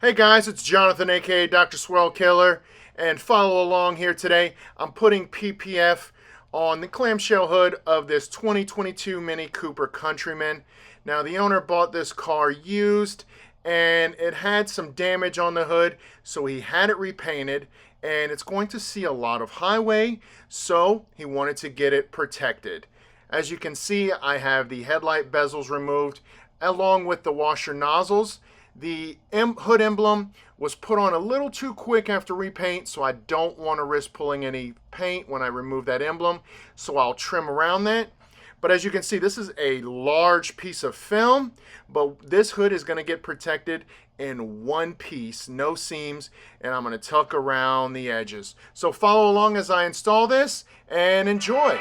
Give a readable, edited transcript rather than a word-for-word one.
Hey guys, it's Jonathan aka Dr. Swirl Killer, and follow along here today. I'm putting PPF on the clamshell hood of this 2022 Mini Cooper Countryman. Now the owner bought this car used and it had some damage on the hood, so he had it repainted and it's going to see a lot of highway, so he wanted to get it protected. As you can see, I have the headlight bezels removed along with the washer nozzles. The hood emblem was put on a little too quick after repaint, so I don't want to risk pulling any paint when I remove that emblem, so I'll trim around that. But as you can see, this is a large piece of film, but this hood is going to get protected in one piece, no seams, and I'm going to tuck around the edges. So follow along as I install this and enjoy.